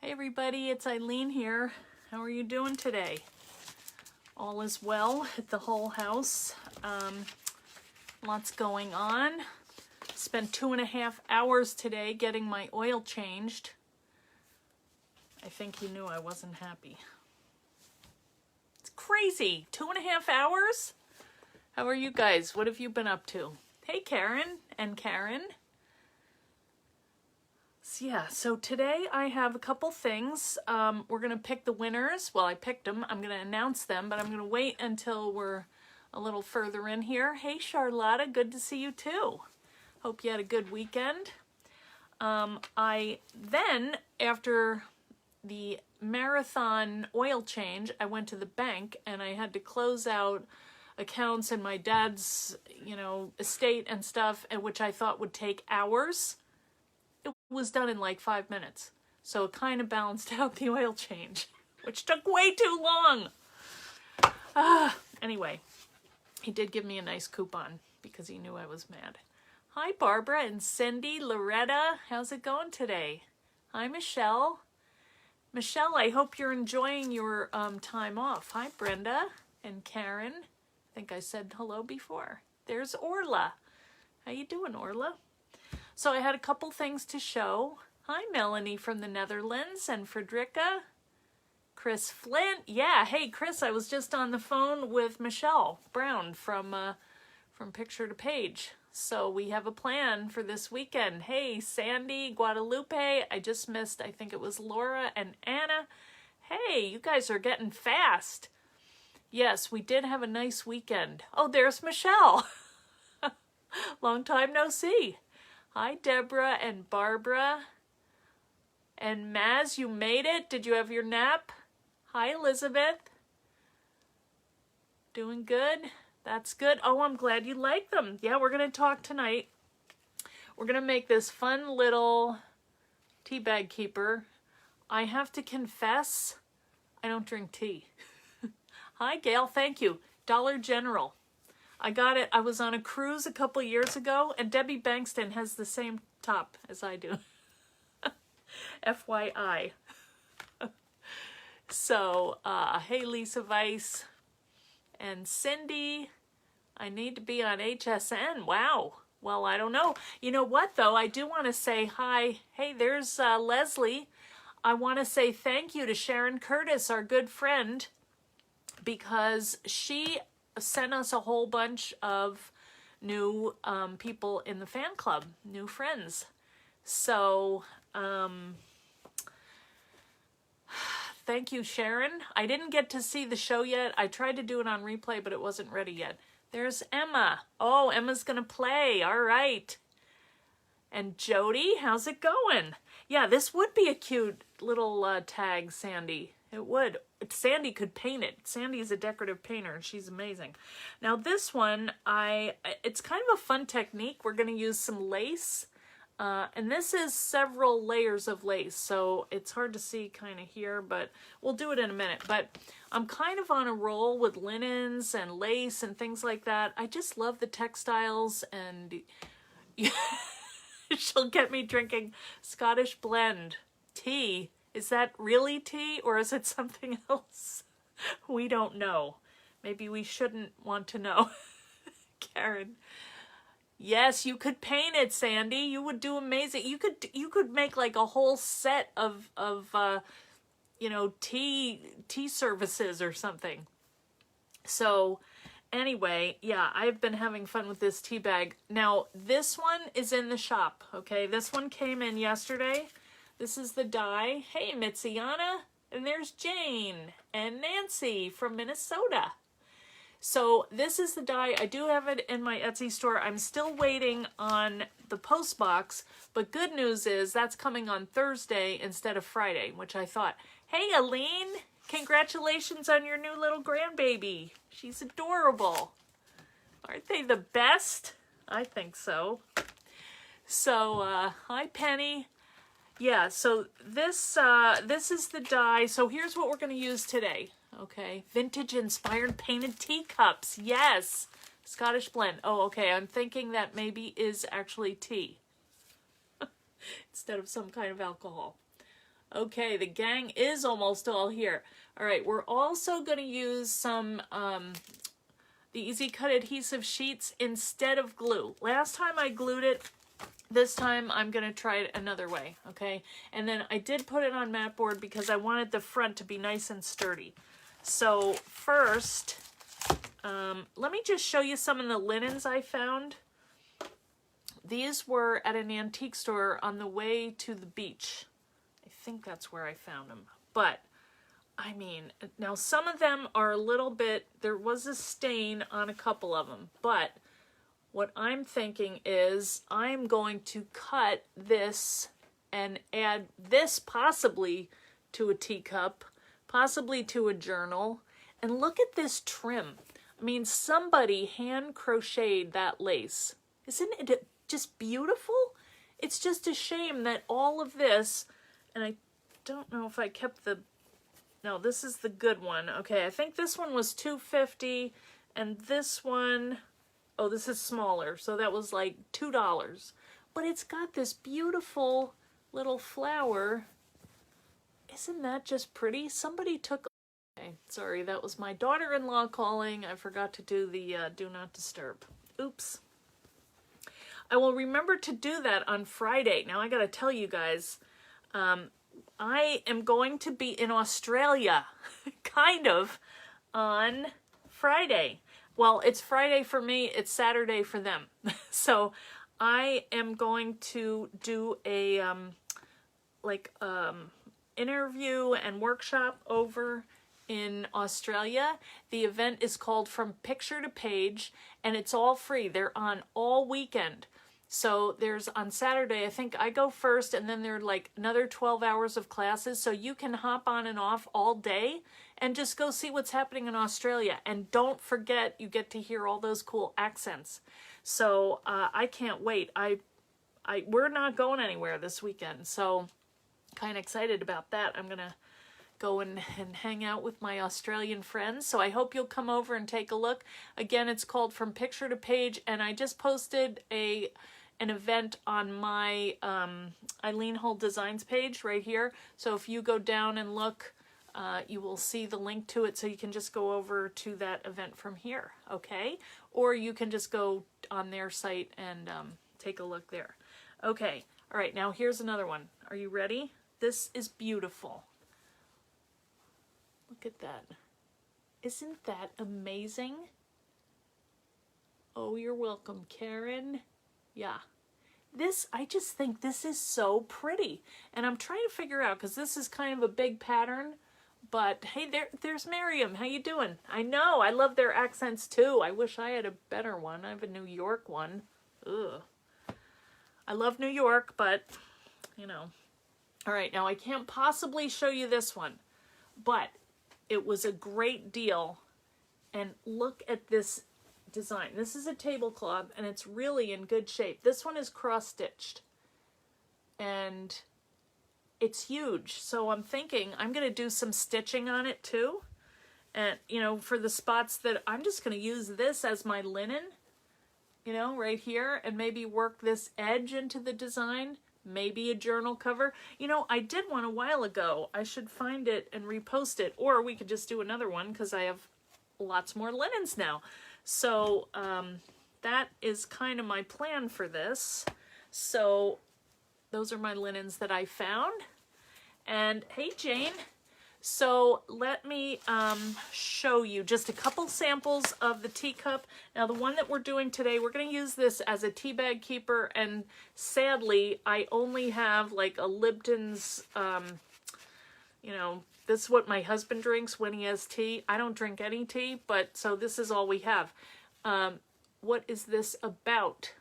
Hey everybody, it's Eileen here. How are you doing today? All is well at the whole house. Lots going on. Spent 2.5 hours today getting my oil changed. I think he knew I wasn't happy. It's crazy. 2.5 hours? How are you guys? What have you been up to? Hey Karen and Karen. So today I have a couple things. We're going to pick the winners. Well, I picked them. I'm going to announce them, but I'm going to wait until we're a little further in here. Hey, Charlotta, good to see you too. Hope you had a good weekend. Then, after the marathon oil change, I went to the bank and I had to close out accounts in my dad's, estate and stuff, which I thought would take hours. It was done in like 5 minutes. So it kind of balanced out the oil change, which took way too long. Anyway, he did give me a nice coupon because he knew I was mad. Hi, Barbara and Cindy, Loretta. How's it going today? Hi, Michelle. Michelle, I hope you're enjoying your time off. Hi, Brenda and Karen. I think I said hello before. There's Orla. How you doing, Orla? So I had a couple things to show. Hi, Melanie from the Netherlands and Frederica. Chris Flint. Yeah, hey, Chris, I was just on the phone with Michelle Brown from Picture to Page. So we have a plan for this weekend. Hey, Sandy, Guadalupe. I just missed, I think it was Laura and Anna. Hey, you guys are getting fast. Yes, we did have a nice weekend. Oh, there's Michelle. Long time no see. Hi, Deborah and Barbara. And Maz, you made it. Did you have your nap? Hi, Elizabeth. Doing good? That's good. Oh, I'm glad you like them. Yeah, we're going to talk tonight. We're going to make this fun little Teabag Keeper. I have to confess, I don't drink tea. Hi, Gail. Thank you. Dollar General. I got it. I was on a cruise a couple years ago, and Debbie Bankston has the same top as I do. FYI. So, hey, Lisa Weiss and Cindy. I need to be on HSN. Wow. Well, I don't know. You know what, though? I do want to say hi. Hey, there's Leslie. I want to say thank you to Sharon Curtis, our good friend, because she sent us a whole bunch of new people in the fan club, new friends. So, thank you, Sharon. I didn't get to see the show yet. I tried to do it on replay, but it wasn't ready yet. There's Emma. Oh, Emma's going to play. All right. And Jody, how's it going? Yeah, this would be a cute little tag, Sandy. It would. Sandy could paint it. Sandy is a decorative painter, and she's amazing. Now this one, it's kind of a fun technique. We're going to use some lace, and this is several layers of lace, so it's hard to see kind of here, but we'll do it in a minute. But I'm kind of on a roll with linens and lace and things like that. I just love the textiles, and she'll get me drinking Scottish blend tea. Is that really tea, or is it something else? We don't know. Maybe we shouldn't want to know. Karen. Yes, you could paint it, Sandy. You would do amazing. You could make like a whole set of tea services or something. So anyway, yeah, I've been having fun with this tea bag. Now, this one is in the shop, okay? This one came in yesterday. This is the die. Hey, Mitziana. And there's Jane and Nancy from Minnesota. So this is the die. I do have it in my Etsy store. I'm still waiting on the post box. But good news is that's coming on Thursday instead of Friday, which I thought, hey, Eileen, congratulations on your new little grandbaby. She's adorable. Aren't they the best? I think so. So, hi, Penny. Yeah, so this is the die. So here's what we're going to use today, okay? Vintage-inspired painted teacups. Yes, Scottish blend. Oh, okay, I'm thinking that maybe is actually tea instead of some kind of alcohol. Okay, the gang is almost all here. All right, we're also going to use some the Easy Cut adhesive sheets instead of glue. Last time I glued it. This time I'm going to try it another way, okay? And then I did put it on mat board because I wanted the front to be nice and sturdy. So first, let me just show you some of the linens I found. These were at an antique store on the way to the beach. I think that's where I found them. But, I mean, now some of them are a little bit, there was a stain on a couple of them, but what I'm thinking is I'm going to cut this and add this possibly to a teacup, possibly to a journal. And look at this trim. I mean, somebody hand crocheted that lace. Isn't it just beautiful? It's just a shame that all of this, and I don't know if I kept the, no, this is the good one. Okay, I think this one was $2.50 and this one, oh, this is smaller, so that was like $2. But it's got this beautiful little flower. Isn't that just pretty? Somebody took... Okay, sorry, that was my daughter-in-law calling. I forgot to do the do not disturb. Oops. I will remember to do that on Friday. Now, I gotta tell you guys, I am going to be in Australia, kind of, on Friday. Well, it's Friday for me, it's Saturday for them. So I am going to do a interview and workshop over in Australia. The event is called From Picture to Page, and it's all free. They're on all weekend. So there's on Saturday, I think I go first, and then there are like another 12 hours of classes. So you can hop on and off all day and just go see what's happening in Australia. And don't forget, you get to hear all those cool accents. So I can't wait. We're not going anywhere this weekend. So kind of excited about that. I'm going to go and hang out with my Australian friends. So I hope you'll come over and take a look. Again, it's called From Picture to Page, and I just posted an event on my Eileen Hull Designs page right here. So if you go down and look, you will see the link to it, so you can just go over to that event from here, okay? Or you can just go on their site and take a look there. Okay, all right, now here's another one. Are you ready? This is beautiful. Look at that. Isn't that amazing? Oh, you're welcome, Karen. Yeah. This, I just think this is so pretty. And I'm trying to figure out, because this is kind of a big pattern, but hey, there's Miriam. How you doing? I know, I love their accents too. I wish I had a better one. I have a New York one. Ugh. I love New York, but, you know. All right, now I can't possibly show you this one, but it was a great deal. And look at this design. This is a tablecloth, and it's really in good shape. This one is cross-stitched, and it's huge. So I'm thinking I'm going to do some stitching on it too. And, you know, for the spots that I'm just going to use this as my linen, you know, right here, and maybe work this edge into the design. Maybe a journal cover. You know, I did one a while ago. I should find it and repost it, or we could just do another one because I have lots more linens now. So that is kind of my plan for this. So those are my linens that I found. And hey, Jane. So let me show you just a couple samples of the teacup. Now the one that we're doing today, we're going to use this as a Teabag Keeper, and sadly I only have like a Lipton's, you know, this is what my husband drinks when he has tea. I don't drink any tea, but so this is all we have. What is this about?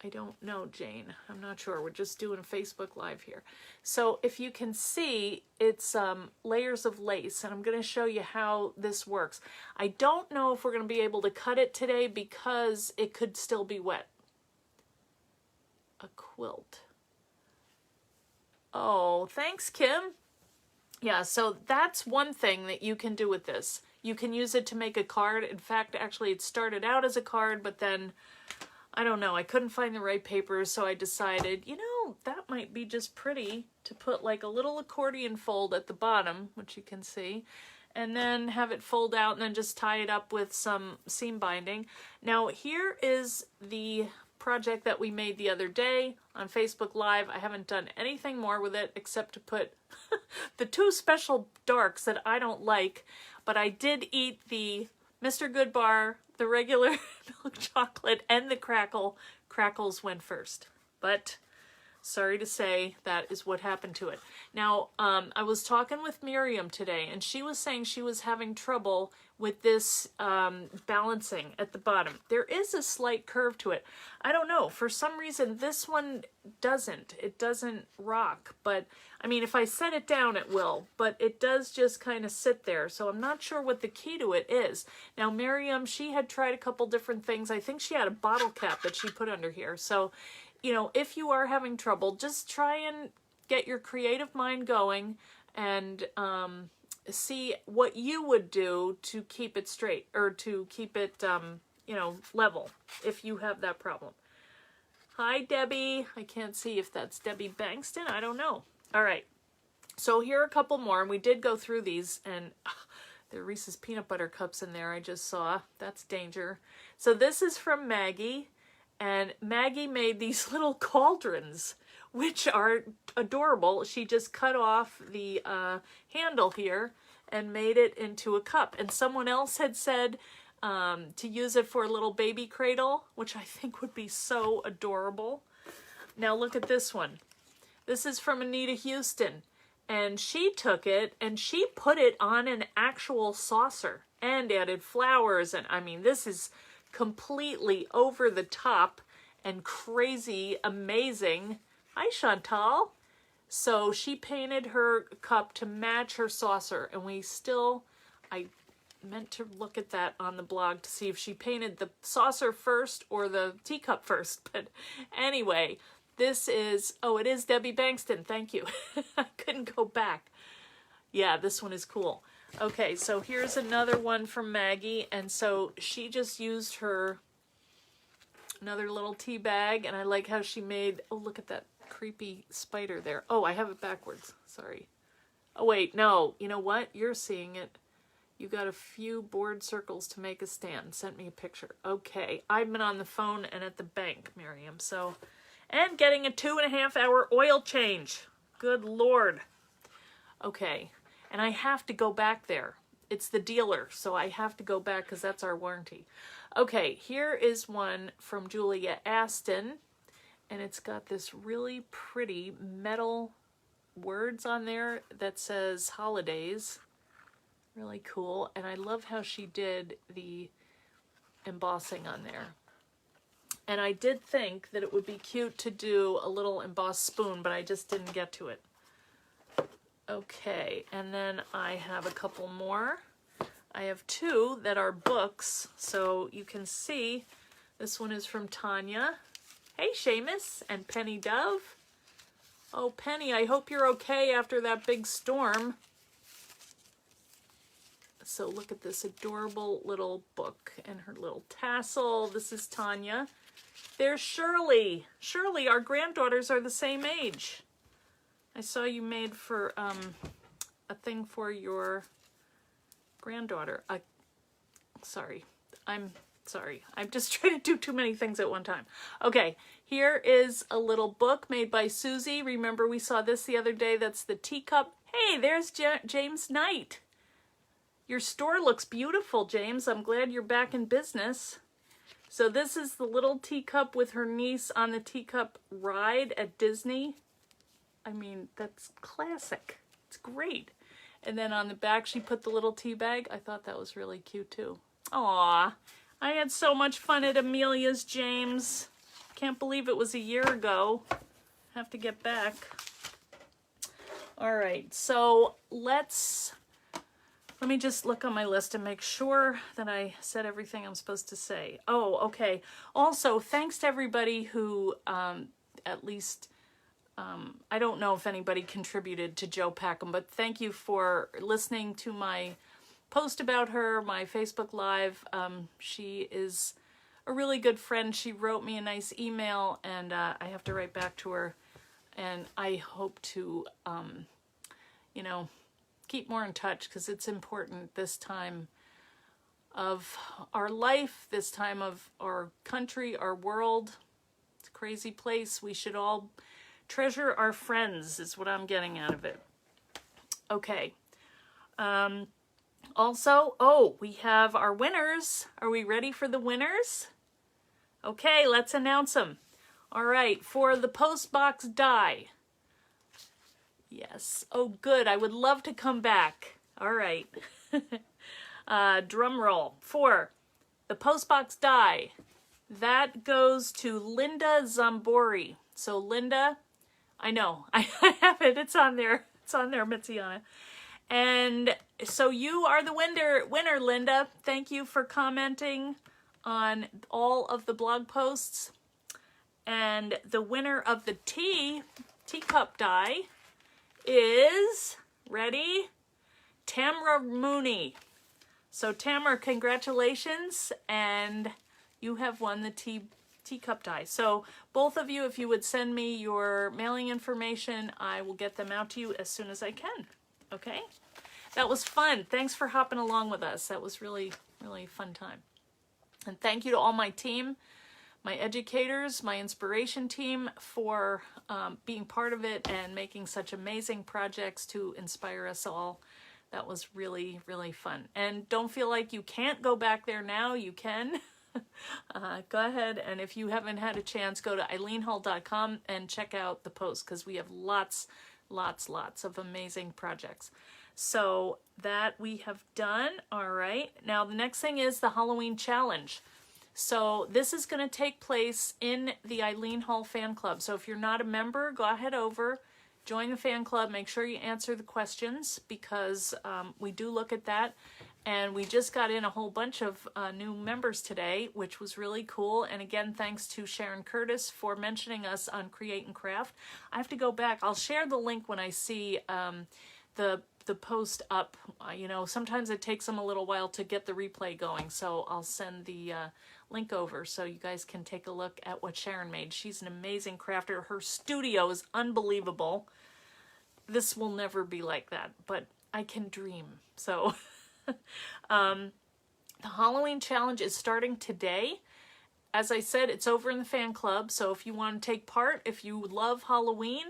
I don't know, Jane. I'm not sure. We're just doing a Facebook Live here. So if you can see, it's layers of lace, and I'm going to show you how this works. I don't know if we're going to be able to cut it today because it could still be wet. A quilt. Oh, thanks, Kim. Yeah, so that's one thing that you can do with this. You can use it to make a card. In fact, actually, it started out as a card, but then I don't know, I couldn't find the right papers, so I decided, you know, that might be just pretty to put like a little accordion fold at the bottom, which you can see, and then have it fold out and then just tie it up with some seam binding. Now here is the project that we made the other day on Facebook Live. I haven't done anything more with it except to put the two special darks that I don't like, but I did eat the Mr. Goodbar, the regular milk chocolate, and the Crackles went first. But sorry to say, that is what happened to it. Now, I was talking with Miriam today, and she was saying she was having trouble with this balancing at the bottom. There is a slight curve to it. I don't know. For some reason, this one doesn't. It doesn't rock. But, I mean, if I set it down, it will. But it does just kind of sit there. So I'm not sure what the key to it is. Now, Miriam, she had tried a couple different things. I think she had a bottle cap that she put under here. So, you know, if you are having trouble, just try and get your creative mind going and see what you would do to keep it straight, or to keep it, you know, level if you have that problem. Hi, Debbie. I can't see if that's Debbie Bankston. I don't know. All right. So here are a couple more, and we did go through these, and there are Reese's peanut butter cups in there I just saw. That's danger. So this is from Maggie. And Maggie made these little cauldrons, which are adorable. She just cut off the handle here and made it into a cup. And someone else had said to use it for a little baby cradle, which I think would be so adorable. Now look at this one. This is from Anita Houston. And she took it and she put it on an actual saucer and added flowers. And I mean, this is completely over the top and crazy amazing. Hi, Chantal. So she painted her cup to match her saucer, and I meant to look at that on the blog to see if she painted the saucer first or the teacup first. But anyway, this is, oh, it is Debbie Bankston. Thank you. I couldn't go back. Yeah, this one is cool. Okay, so here's another one from Maggie, and so she just used her another little tea bag, and I like how she made, oh, look at that creepy spider there. Oh, I have it backwards. Sorry. Oh, wait, no. You know what? You're seeing it. You got a few board circles to make a stand. Sent me a picture. Okay, I've been on the phone and at the bank, Miriam, so, and getting a 2.5-hour oil change. Good Lord. Okay. And I have to go back there. It's the dealer, so I have to go back because that's our warranty. Okay, here is one from Julia Aston, and it's got this really pretty metal words on there that says holidays. Really cool, and I love how she did the embossing on there. And I did think that it would be cute to do a little embossed spoon, but I just didn't get to it. Okay, and then I have a couple more. I have two that are books, so you can see this one is from Tanya. Hey, Seamus and Penny Dove. Oh, Penny, I hope you're okay after that big storm. So look at this adorable little book and her little tassel. This is Tanya. There's Shirley. Shirley, our granddaughters are the same age. I saw you made for a thing for your granddaughter. Sorry. I'm just trying to do too many things at one time. Okay, here is a little book made by Susie. Remember we saw this the other day. That's the teacup. Hey, there's James Knight. Your store looks beautiful, James. I'm glad you're back in business. So this is the little teacup with her niece on the teacup ride at Disney. I mean, that's classic. It's great. And then on the back, she put the little tea bag. I thought that was really cute, too. Aw, I had so much fun at Amelia's, James. Can't believe it was a year ago. Have to get back. All right, so let me just look on my list and make sure that I said everything I'm supposed to say. Oh, okay. Also, thanks to everybody who at least... I don't know if anybody contributed to Joe Packham, but thank you for listening to my post about her, my Facebook Live. She is a really good friend. She wrote me a nice email, and I have to write back to her and I hope to, you know, keep more in touch, because it's important this time of our life, this time of our country, our world. It's a crazy place. We should all treasure our friends, is what I'm getting out of it. Okay. Also, oh, we have our winners. Are we ready for the winners? Okay, let's announce them. All right, for the post box die. Yes. Oh, good. I would love to come back. All right. Drum roll. For the post box die, that goes to Linda Zambori. So Linda, I know, I have it. It's on there. It's on there, Mitziana. And so you are the winner, Linda. Thank you for commenting on all of the blog posts. And the winner of the teacup die is, ready? Tamra Mooney. So Tamra, congratulations, and you have won the teacup die. So both of you, if you would send me your mailing information, I will get them out to you as soon as I can. Okay? That was fun. Thanks for hopping along with us. That was really, really fun time. And thank you to all my team, my educators, my inspiration team for being part of it and making such amazing projects to inspire us all. That was really, really fun. And don't feel like you can't go back there now. You can. Go ahead, and if you haven't had a chance, go to eileenhull.com and check out the post, because we have lots of amazing projects. So that we have done. All right. Now the next thing is the Halloween challenge. So this is going to take place in the Eileen Hull fan club. So if you're not a member, go ahead over, join the fan club. Make sure you answer the questions, because we do look at that. And we just got in a whole bunch of new members today, which was really cool. And again, thanks to Sharon Curtis for mentioning us on Create and Craft. I have to go back. I'll share the link when I see the post up. You know, sometimes it takes them a little while to get the replay going. So I'll send the link over so you guys can take a look at what Sharon made. She's an amazing crafter. Her studio is unbelievable. This will never be like that, but I can dream. So... the Halloween challenge is starting today. As I said, it's over in the fan club, so if you want to take part, if you love Halloween,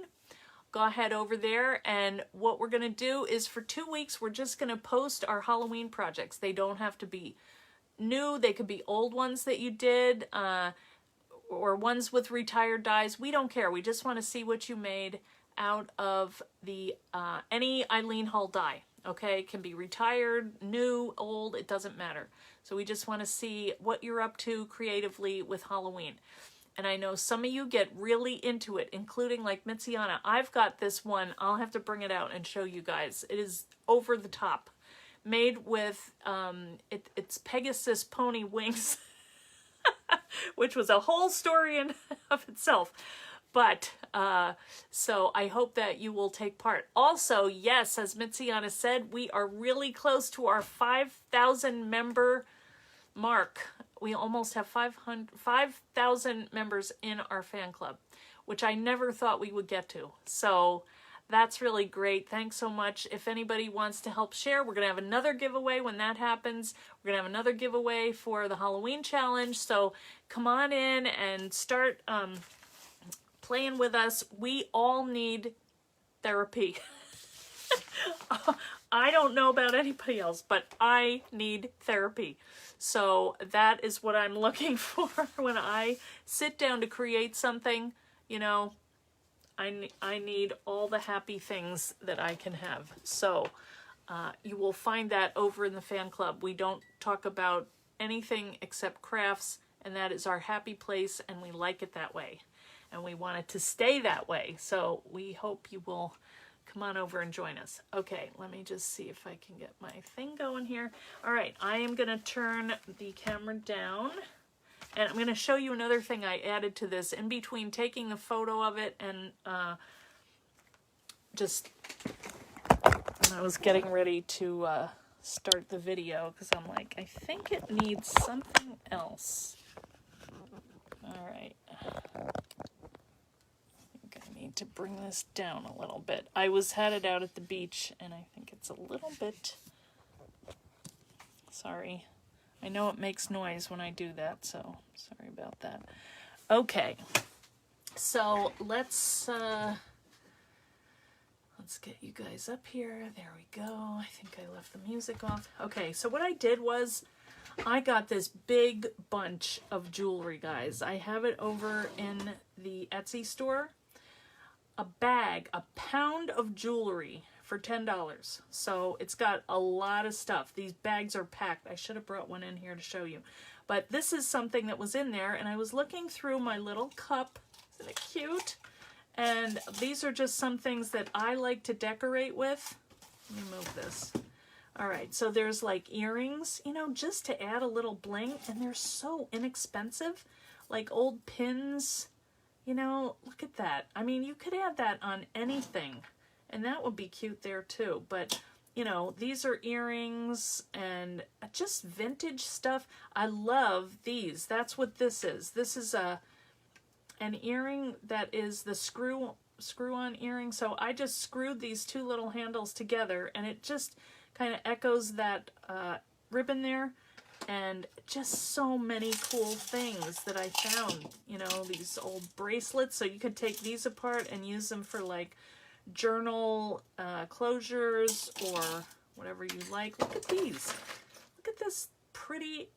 go ahead over there. And what we're going to do is, for 2 weeks, we're just going to post our Halloween projects. They don't have to be new. They could be old ones that you did, or ones with retired dies. We don't care. We just want to see what you made out of the any Eileen Hull die. Okay, it can be retired, new, old, it doesn't matter. So we just want to see what you're up to creatively with Halloween. And I know some of you get really into it, including like Mitziana. I've got this one. I'll have to bring it out and show you guys. It is over the top. Made with, it's Pegasus pony wings, which was a whole story in of itself. But, so I hope that you will take part. Also, yes, as Mitziana said, we are really close to our 5,000 member mark. We almost have 5,000 members in our fan club, which I never thought we would get to. So that's really great. Thanks so much. If anybody wants to help share, we're going to have another giveaway when that happens. We're going to have another giveaway for the Halloween challenge. So come on in and start... playing with us. We all need therapy. I don't know about anybody else, but I need therapy. So that is what I'm looking for when I sit down to create something. You know, I need all the happy things that I can have. So you will find that over in the fan club. We don't talk about anything except crafts, and that is our happy place, and we like it that way. And we want it to stay that way. So we hope you will come on over and join us. Okay, let me just see if I can get my thing going here. All right, I am going to turn the camera down. And I'm going to show you another thing I added to this in between taking the photo of it and just when I was getting ready to start the video, because I'm like, I think it needs something else. All right. I think I need to bring this down a little bit. I had it out at the beach, and I think it's a little bit, sorry. I know it makes noise when I do that, so sorry about that. Okay, so let's get you guys up here. There we go. I think I left the music off. Okay, so what I did was I got this big bunch of jewelry, guys. I have it over in the Etsy store. A bag, a pound of jewelry for $10. So it's got a lot of stuff. These bags are packed. I should have brought one in here to show you. But this is something that was in there, and I was looking through my little cup. Isn't it cute? And these are just some things that I like to decorate with. Let me move this. All right, so there's like earrings, you know, just to add a little bling, and they're so inexpensive. Like old pins, you know, look at that. I mean, you could add that on anything, and that would be cute there too. But, you know, these are earrings and just vintage stuff. I love these. That's what this is. This is an earring that is the screw-on earring. So I just screwed these two little handles together, and it just kind of echoes that ribbon there. And just so many cool things that I found. You know, these old bracelets. So you could take these apart and use them for like journal closures or whatever you like. Look at these. Look at this pretty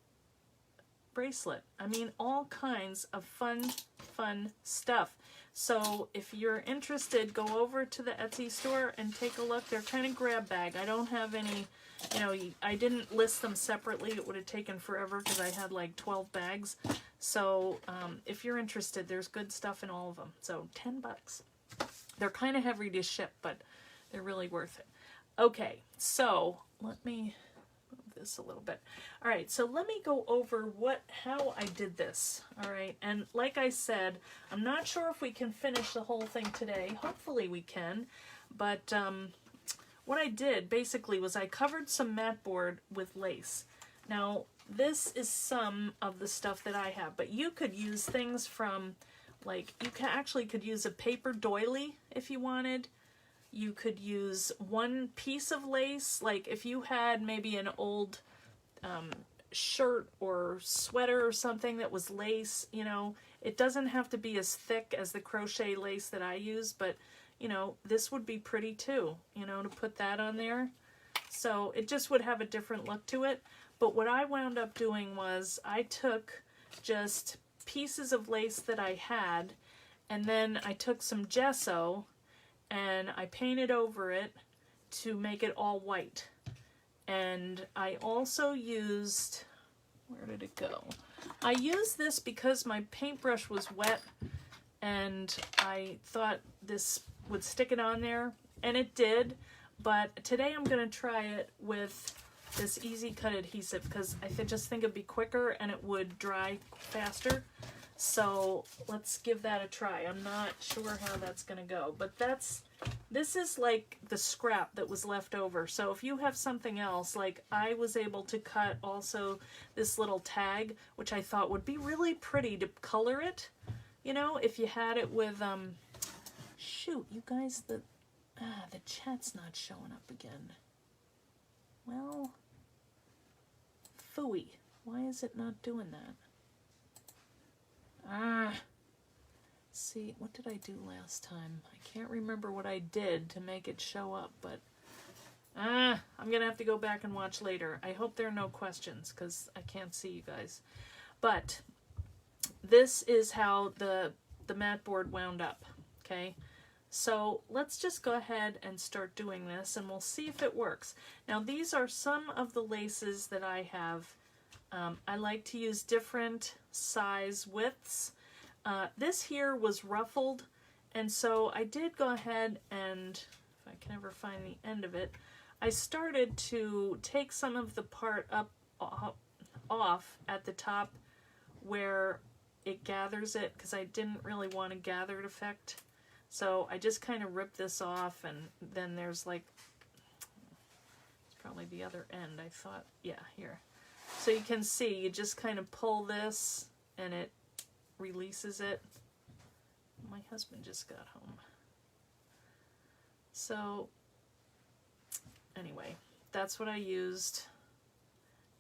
bracelet. I mean, all kinds of fun stuff. So if you're interested, go over to the Etsy store and take a look. They're kind of grab bag. I don't have any, you know, I didn't list them separately. It would have taken forever because I had like 12 bags. So if you're interested, there's good stuff in all of them. So $10. They're kind of heavy to ship, but they're really worth it. Okay, so let me move this a little bit. All right, so let me go over how I did this. All right, and like I said, I'm not sure if we can finish the whole thing today. Hopefully we can, but what I did basically was I covered some mat board with lace. Now, this is some of the stuff that I have, but you could use things from, like, you actually could use a paper doily if you wanted. You could use one piece of lace, like if you had maybe an old shirt or sweater or something that was lace, you know, it doesn't have to be as thick as the crochet lace that I use, but, you know, this would be pretty too, you know, to put that on there. So it just would have a different look to it. But what I wound up doing was I took just pieces of lace that I had, and then I took some gesso and I painted over it to make it all white. And I also used, where did it go? I used this because my paintbrush was wet and I thought this would stick it on there, and it did. But today I'm going to try it with this Easy Cut adhesive because I just think it'd be quicker and it would dry faster. So let's give that a try. I'm not sure how that's going to go, but this is like the scrap that was left over. So if you have something else, like I was able to cut also this little tag, which I thought would be really pretty to color it. You know, if you had it with, shoot, you guys, the chat's not showing up again. Well, phooey. Why is it not doing that? See, what did I do last time? I can't remember what I did to make it show up, but I'm gonna have to go back and watch later. I hope there are no questions because I can't see you guys. But this is how the mat board wound up, okay? So let's just go ahead and start doing this and we'll see if it works. Now these are some of the laces that I have. I like to use different size widths. This here was ruffled, and so I did go ahead and, if I can ever find the end of it, I started to take some of the part off at the top where it gathers it, because I didn't really want a gathered effect. So I just kind of ripped this off, and then there's like, it's probably the other end, I thought, yeah, here. So you can see, you just kind of pull this, and it releases it. My husband just got home. So anyway, that's what I used.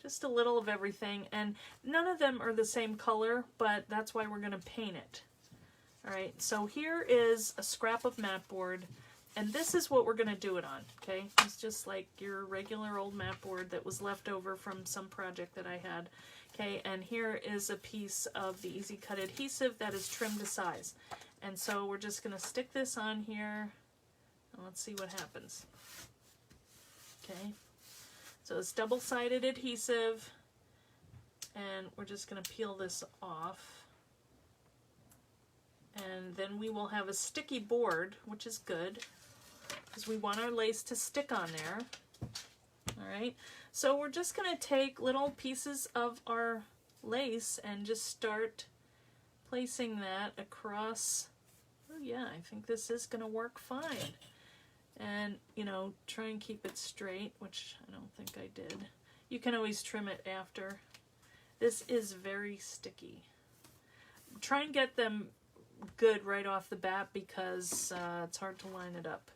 Just a little of everything, and none of them are the same color, but that's why we're going to paint it. All right, so here is a scrap of mat board, and this is what we're going to do it on, okay? It's just like your regular old mat board that was left over from some project that I had, okay? And here is a piece of the Easy Cut adhesive that is trimmed to size. And so we're just going to stick this on here, and let's see what happens. Okay, so it's double-sided adhesive, and we're just going to peel this off. And then we will have a sticky board, which is good, because we want our lace to stick on there. All right, so we're just going to take little pieces of our lace and just start placing that across. Oh yeah, I think this is going to work fine. And, you know, try and keep it straight, which I don't think I did. You can always trim it after. This is very sticky. Try and get them good right off the bat, because it's hard to line it up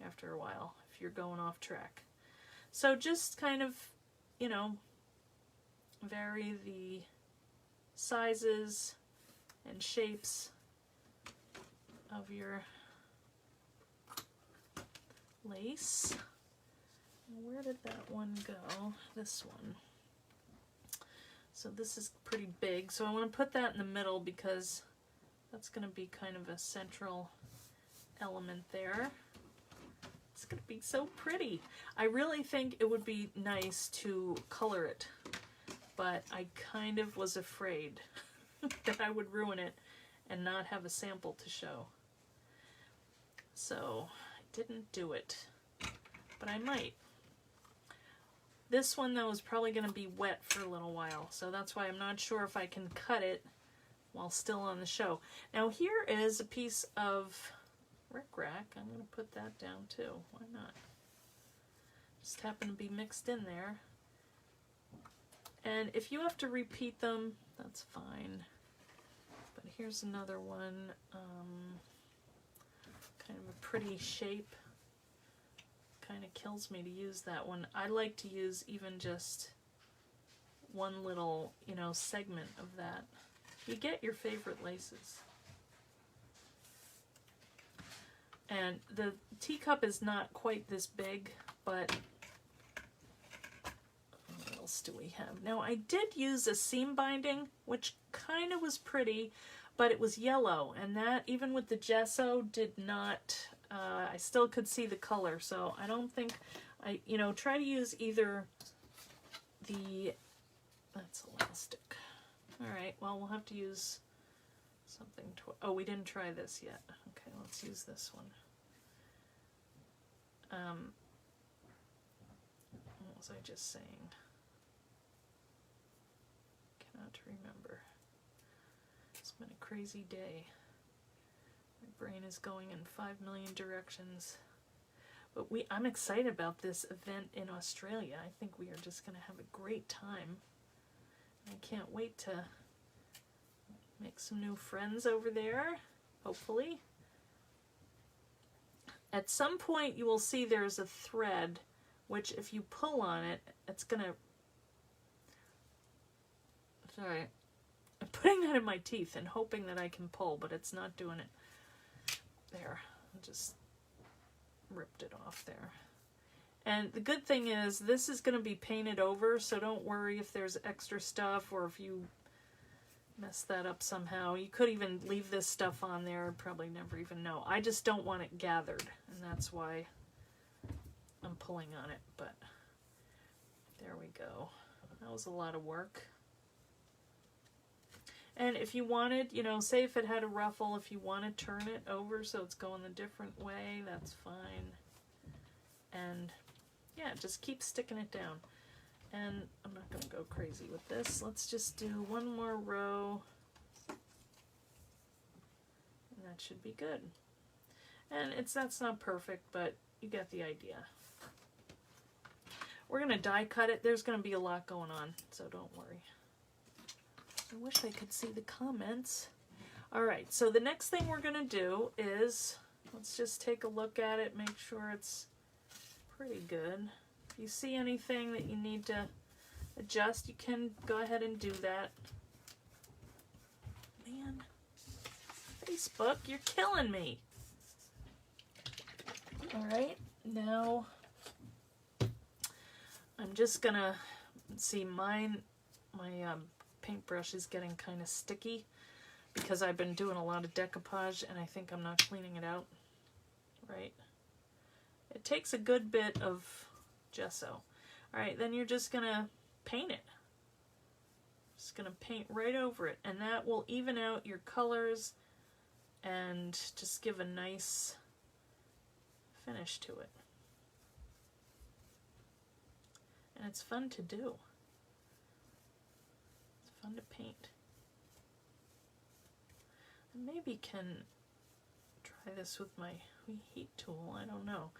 after a while if you're going off track. So just kind of, you know, vary the sizes and shapes of your lace. Where did that one go? This one. So this is pretty big, so I want to put that in the middle because that's going to be kind of a central element there. It's going to be so pretty. I really think it would be nice to color it, but I kind of was afraid that I would ruin it and not have a sample to show. So I didn't do it, but I might. This one though is probably going to be wet for a little while, so that's why I'm not sure if I can cut it while still on the show. Now here is a piece of rickrack. I'm going to put that down too. Why not? Just happen to be mixed in there. And if you have to repeat them, that's fine. But here's another one. Kind of a pretty shape. Kind of kills me to use that one. I like to use even just one little, you know, segment of that. You get your favorite laces. And the teacup is not quite this big, but what else do we have? Now I did use a seam binding, which kind of was pretty, but it was yellow, and that, even with the gesso, did not, I still could see the color, so I don't think, you know, try to use either the, that's elastic. Alright, well, we'll have to use something to, oh, we didn't try this yet. Okay, let's use this one. What was I just saying? Cannot remember. It's been a crazy day. My brain is going in 5 million directions. But I'm excited about this event in Australia. I think we are just going to have a great time. I can't wait to make some new friends over there, hopefully. At some point you will see there's a thread, which if you pull on it, it's going to... Sorry. I'm putting that in my teeth and hoping that I can pull, but it's not doing it. There. I just ripped it off there. And the good thing is this is going to be painted over, so don't worry if there's extra stuff or if you mess that up somehow. You could even leave this stuff on there and probably never even know. I just don't want it gathered, and that's why I'm pulling on it, but there we go. That was a lot of work. And if you wanted, you know, say if it had a ruffle, if you want to turn it over so it's going a different way, that's fine. And yeah, just keep sticking it down. And I'm not going to go crazy with this. Let's just do one more row. And that should be good. And that's not perfect, but you get the idea. We're going to die cut it. There's going to be a lot going on, so don't worry. I wish I could see the comments. Alright, so the next thing we're going to do is let's just take a look at it, make sure it's pretty good. If you see anything that you need to adjust, you can go ahead and do that. Man, Facebook, you're killing me. All right, now I'm just gonna see my paintbrush is getting kind of sticky because I've been doing a lot of decoupage and I think I'm not cleaning it out right. It takes a good bit of gesso. All right, then you're just gonna paint it. Just gonna paint right over it, and that will even out your colors and just give a nice finish to it. And it's fun to do. It's fun to paint. I maybe can try this with my heat tool, I don't know.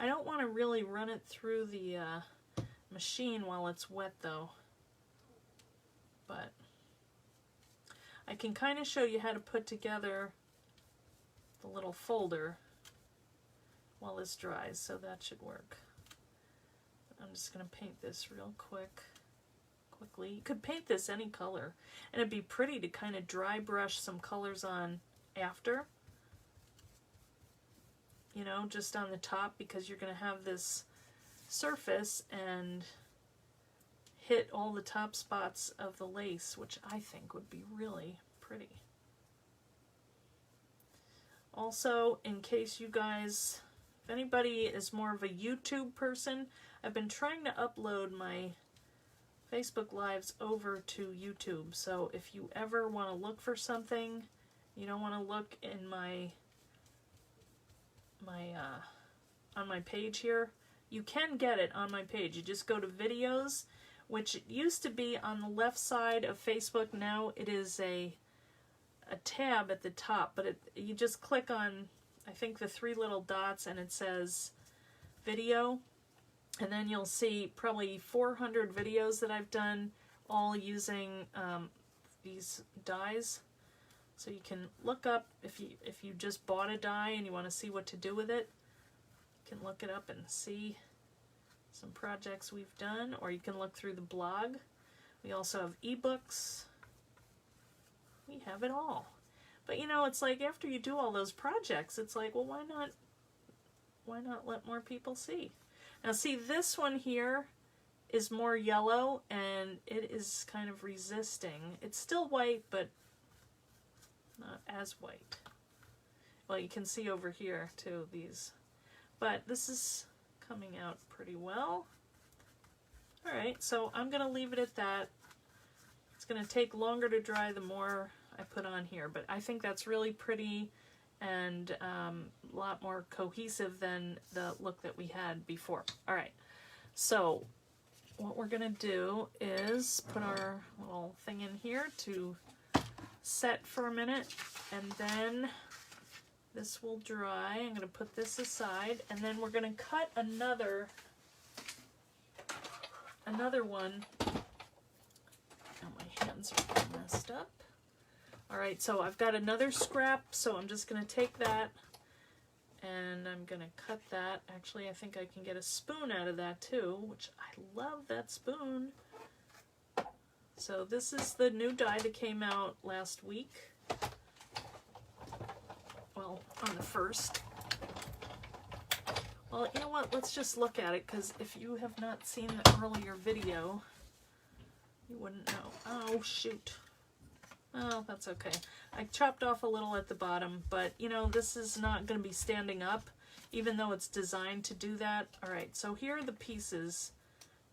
I don't want to really run it through the machine while it's wet though. But I can kind of show you how to put together the little folder while this dries, so that should work. I'm just going to paint this real quickly. You could paint this any color, and it'd be pretty to kind of dry brush some colors on after. You know, just on the top, because you're going to have this surface and hit all the top spots of the lace, which I think would be really pretty. Also, in case you guys, if anybody is more of a YouTube person, I've been trying to upload my Facebook Lives over to YouTube. So if you ever want to look for something, you don't want to look in on my page here, you can get it on my page. You just go to videos, which used to be on the left side of Facebook. Now it is a tab at the top, but you just click on, I think, the 3 little dots, and it says video, and then you'll see probably 400 videos that I've done, all using these dies. So you can look up, if you just bought a die and you want to see what to do with it, you can look it up and see some projects we've done, or you can look through the blog. We also have ebooks. We have it all. But you know, it's like after you do all those projects, it's like, well, why not let more people see? Now see, this one here is more yellow and it is kind of resisting. It's still white, but not as white. Well, you can see over here too, these. But this is coming out pretty well. Alright, so I'm going to leave it at that. It's going to take longer to dry the more I put on here, but I think that's really pretty and a lot more cohesive than the look that we had before. Alright, so what we're going to do is put our little thing in here to set for a minute, and then this will dry. I'm going to put this aside, and then we're going to cut another one. Oh, my hands are all messed up. Alright, so I've got another scrap, so I'm just going to take that and I'm going to cut that. Actually, I think I can get a spoon out of that too, which I love that spoon. So this is the new die that came out last week. Well, on the 1st. Well, you know what? Let's just look at it, because if you have not seen the earlier video, you wouldn't know. Oh, shoot. Oh, that's okay. I chopped off a little at the bottom, but, you know, this is not going to be standing up, even though it's designed to do that. Alright, so here are the pieces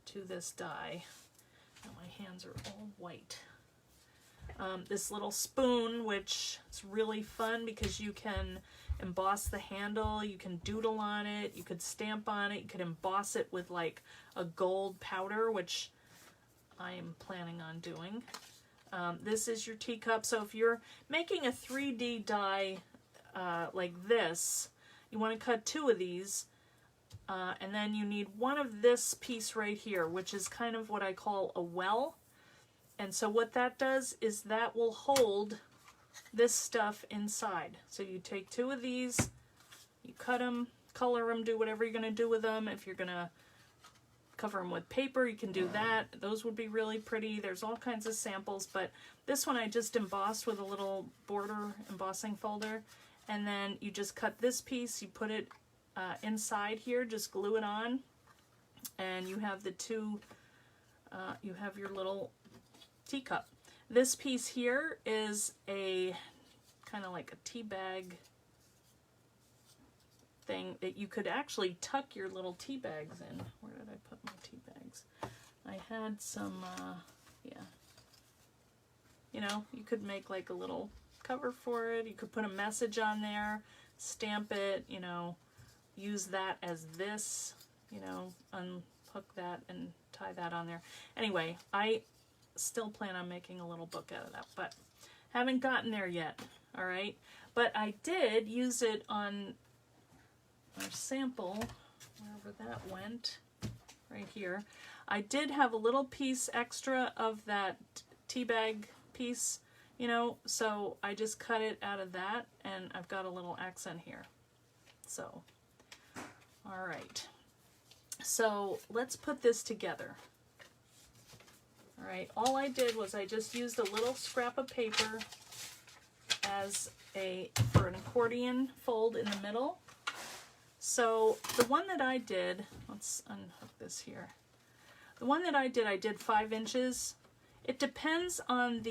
to this die. Now my hands are all white. This little spoon, which is really fun because you can emboss the handle, you can doodle on it, you could stamp on it, you could emboss it with like a gold powder, which I am planning on doing. This is your teacup, so if you're making a 3D die like this, you want to cut 2 of these, and then you need one of this piece right here, which is kind of what I call a well. And so what that does is that will hold this stuff inside. So you take 2 of these, You cut them, color them, do whatever you're going to do with them. If you're going to cover them with paper, you can do that. Those would be really pretty. There's all kinds of samples, but this one I just embossed with a little border embossing folder. And then you just cut this piece, you put it inside here, just glue it on, and you have the two, you have your little teacup. This piece here is a kind of like a tea bag thing that you could actually tuck your little tea bags in. Where did I put my tea bags? I had some, yeah. You know, you could make like a little cover for it. You could put a message on there, stamp it, you know, use that as this, you know, unhook that and tie that on there. Anyway, I still plan on making a little book out of that, but haven't gotten there yet, all right? But I did use it on our sample, wherever that went, right here. I did have a little piece extra of that tea bag piece, you know, so I just cut it out of that, and I've got a little accent here. So, all right. So let's put this together. All right, all I did was I just used a little scrap of paper as for an accordion fold in the middle. So the one that I did, let's unhook this here. The one that I did 5 inches. It depends on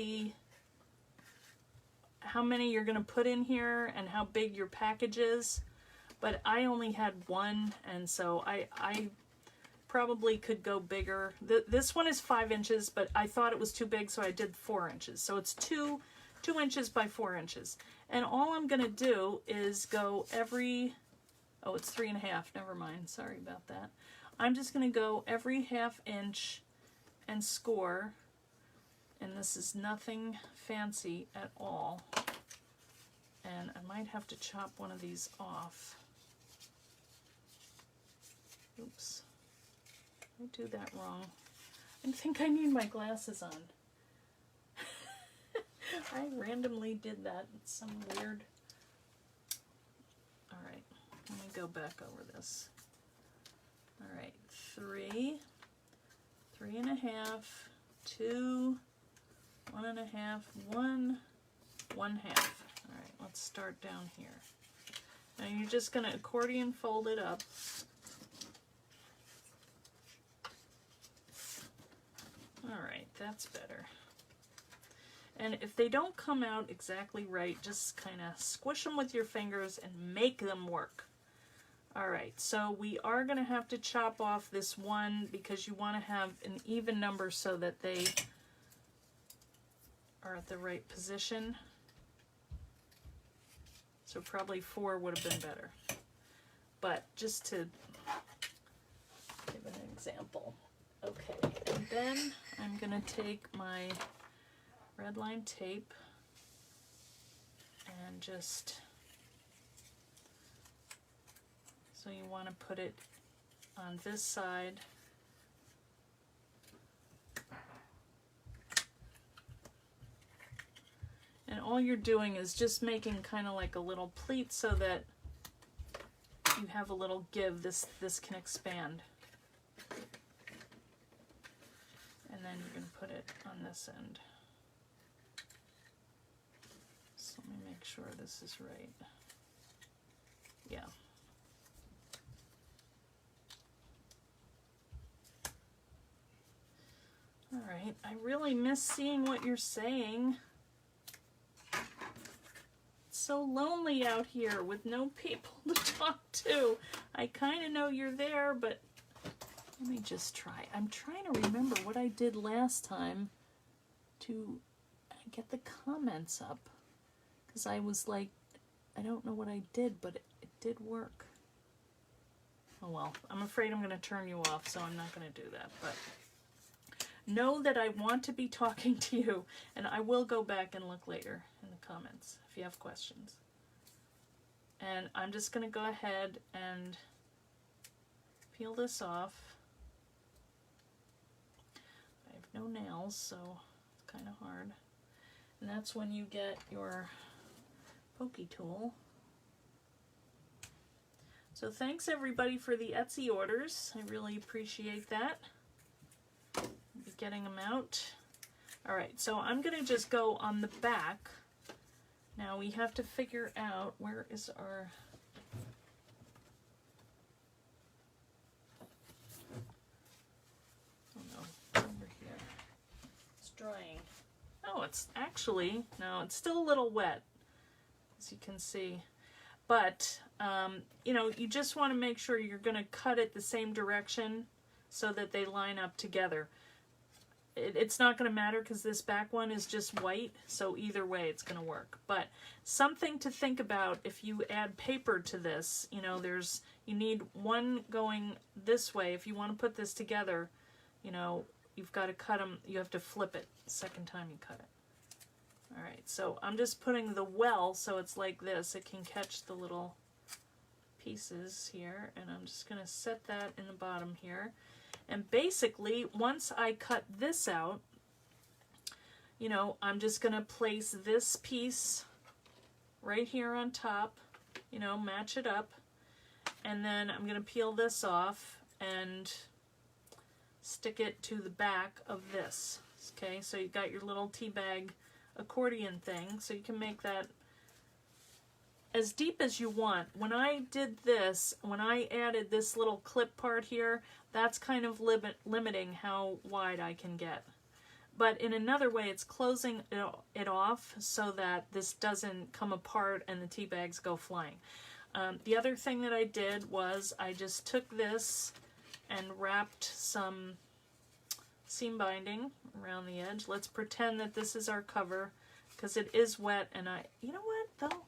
how many you're going to put in here and how big your package is. But I only had one, and so I probably could go bigger. This one is 5 inches, but I thought it was too big, so I did 4 inches. So it's 2 inches by 4 inches. And all I'm going to do is go every... Oh, it's 3.5. Never mind. Sorry about that. I'm just going to go every ½ inch and score. And this is nothing fancy at all. And I might have to chop one of these off. Oops. Did I do that wrong? I think I need my glasses on. I randomly did that. It's some weird... Alright. Let me go back over this. All right, 3, 3.5, 2, 1.5, 1, 1/2. All right, let's start down here. Now you're just going to accordion fold it up. All right, that's better. And if they don't come out exactly right, just kind of squish them with your fingers and make them work. All right, so we are going to have to chop off this one because you want to have an even number so that they are at the right position. So probably 4 would have been better. But just to give an example. Okay, and then I'm going to take my red line tape and just... So you want to put it on this side. And all you're doing is just making kind of like a little pleat so that you have a little give. This can expand. And then you can put it on this end. So let me make sure this is right. Yeah. All right, I really miss seeing what you're saying. It's so lonely out here with no people to talk to. I kind of know you're there, but let me just try. I'm trying to remember what I did last time to get the comments up. Because I was like, I don't know what I did, but it did work. Oh well, I'm afraid I'm going to turn you off, so I'm not going to do that, but... Know that I want to be talking to you, and I will go back and look later in the comments if you have questions. And I'm just going to go ahead and peel this off. I have no nails, so it's kind of hard. And that's when you get your pokey tool. So thanks everybody for the Etsy orders. I really appreciate that. I'll be getting them out. All right, so I'm gonna just go on the back. Now we have to figure out, where is our... Oh no, over here. It's drying. Oh, it's actually, no, it's still a little wet, as you can see. But, you know, you just want to make sure you're going to cut it the same direction so that they line up together. It's not going to matter because this back one is just white, so either way it's going to work. But something to think about if you add paper to this, you know, you need one going this way. If you want to put this together, you know, you've got to cut them, you have to flip it the second time you cut it. Alright, so I'm just putting the well so it's like this. It can catch the little pieces here, and I'm just going to set that in the bottom here. And basically, once I cut this out, you know, I'm just going to place this piece right here on top, you know, match it up, and then I'm going to peel this off and stick it to the back of this. Okay, so you got your little tea bag accordion thing, so you can make that as deep as you want. When I did this, when I added this little clip part here, that's kind of limiting how wide I can get. But in another way, it's closing it off so that this doesn't come apart and the tea bags go flying. The other thing that I did was I just took this and wrapped some seam binding around the edge. Let's pretend that this is our cover because it is wet, and you know what though?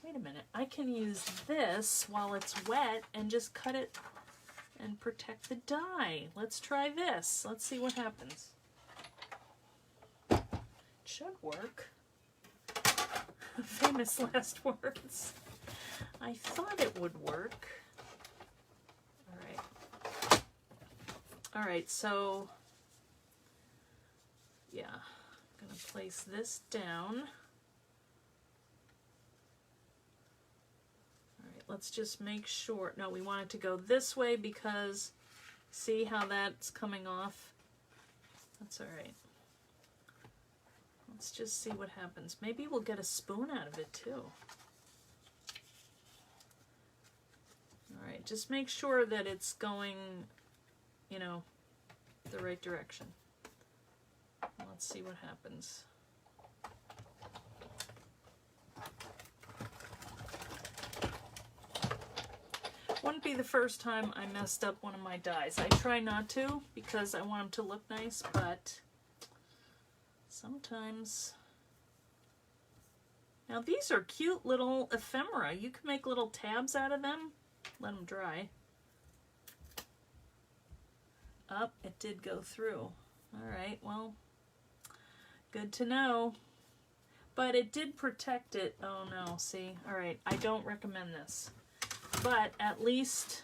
Wait a minute. I can use this while it's wet and just cut it and protect the die. Let's try this. Let's see what happens. It should work. Famous last words. I thought it would work. Alright. Alright, so yeah, I'm going to place this down. Alright, let's just make sure. No, we want it to go this way because see how that's coming off? That's alright. Let's just see what happens. Maybe we'll get a spoon out of it too. Alright, just make sure that it's going, you know, the right direction. Let's see what happens. Wouldn't be the first time I messed up one of my dies. I try not to because I want them to look nice, but sometimes. Now these are cute little ephemera. You can make little tabs out of them. Let them dry. Up, it did go through. Alright, well, good to know. But it did protect it. Oh no, see? Alright, I don't recommend this. But at least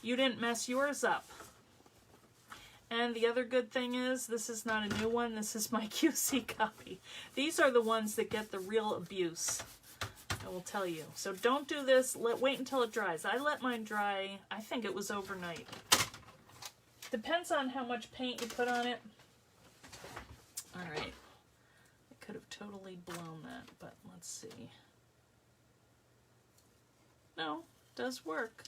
you didn't mess yours up. And the other good thing is, this is not a new one. This is my QC copy. These are the ones that get the real abuse, I will tell you. So don't do this. Wait until it dries. I let mine dry, I think it was overnight. Depends on how much paint you put on it. Alright. I could have totally blown that, but let's see. No, it does work.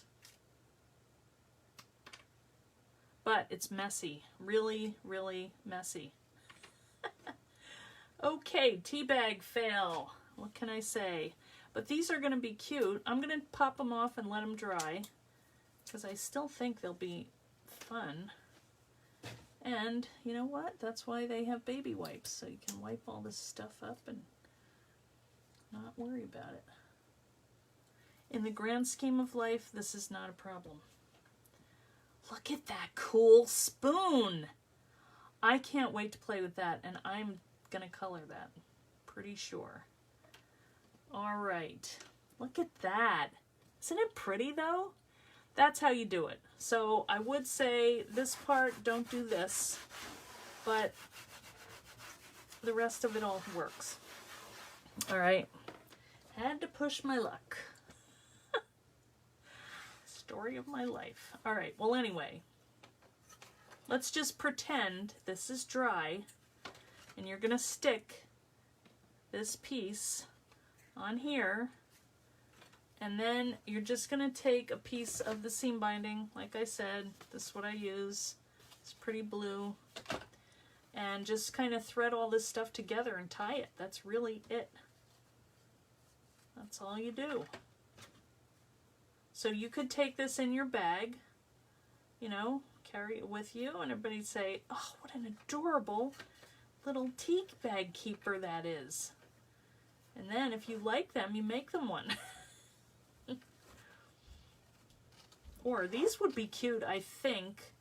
But it's messy. Really, really messy. Okay, tea bag fail. What can I say? But these are going to be cute. I'm going to pop them off and let them dry because I still think they'll be fun. And you know what? That's why they have baby wipes, so you can wipe all this stuff up and not worry about it. In the grand scheme of life, this is not a problem. Look at that cool spoon! I can't wait to play with that, and I'm gonna color that. Pretty sure. Alright. Look at that. Isn't it pretty though? That's how you do it. So I would say this part, don't do this, but the rest of it all works. Alright. Had to push my luck. Story of my life. All right, well anyway, let's just pretend this is dry, and you're gonna stick this piece on here, and then you're just gonna take a piece of the seam binding, like I said, this is what I use, it's pretty blue, and just kind of thread all this stuff together and tie it. That's really it. That's all you do. So you could take this in your bag, you know, carry it with you, and everybody say, oh, what an adorable little Teabag Keeper that is. And then if you like them, you make them one. Or these would be cute, I think.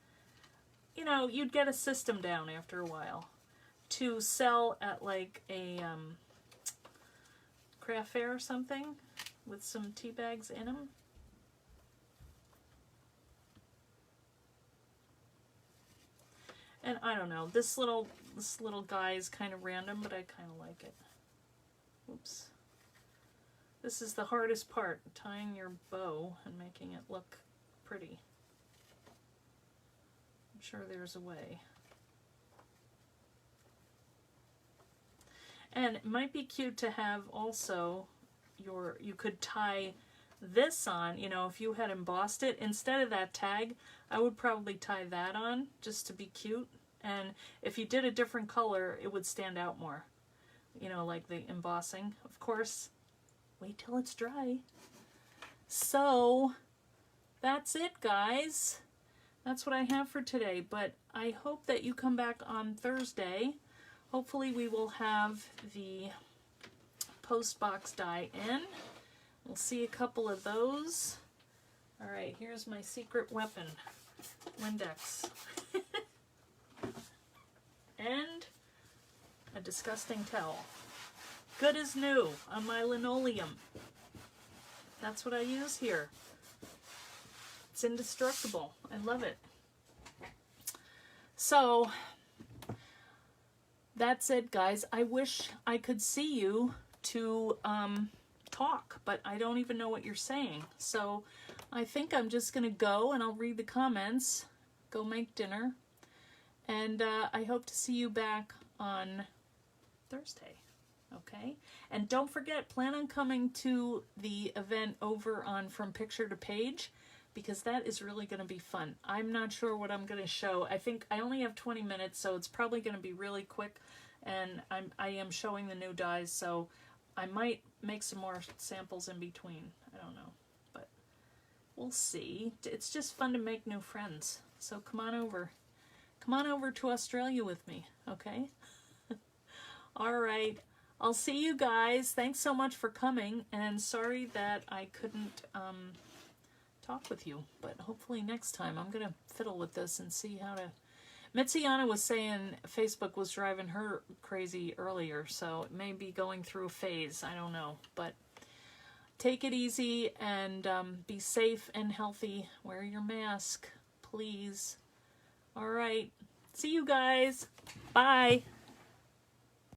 You know, you'd get a system down after a while to sell at like a craft fair or something with some tea bags in them. And I don't know, this little guy is kind of random, but I kind of like it. Oops. This is the hardest part, tying your bow and making it look pretty. I'm sure there's a way. And it might be cute to have also you could tie this on, you know, if you had embossed it, instead of that tag, I would probably tie that on just to be cute. And if you did a different color, it would stand out more, you know, like the embossing. Of course, wait till it's dry. So that's it, guys. That's what I have for today, but I hope that you come back on Thursday. Hopefully we will have the post box die in. We'll see a couple of those. All right, here's my secret weapon, Windex. And a disgusting towel. Good as new on my linoleum. That's what I use here. It's indestructible. I love it. So that's it, guys. I wish I could see you to talk, but I don't even know what you're saying. So I think I'm just gonna go and I'll read the comments, go make dinner, and I hope to see you back on Thursday. Okay, and don't forget, plan on coming to the event over on From Picture to Page, because that is really going to be fun. I'm not sure what I'm going to show. I think I only have 20 minutes, so it's probably going to be really quick, and I am showing the new dies, so I might make some more samples in between. I don't know, but we'll see. It's just fun to make new friends, so come on over. Come on over to Australia with me, okay? All right. I'll see you guys. Thanks so much for coming, and sorry that I couldn't talk with you, but hopefully next time I'm gonna fiddle with this and see how to. Mitziana was saying Facebook was driving her crazy earlier, so it may be going through a phase. I don't know, but take it easy and be safe and healthy. Wear your mask, please. All right, see you guys. Bye.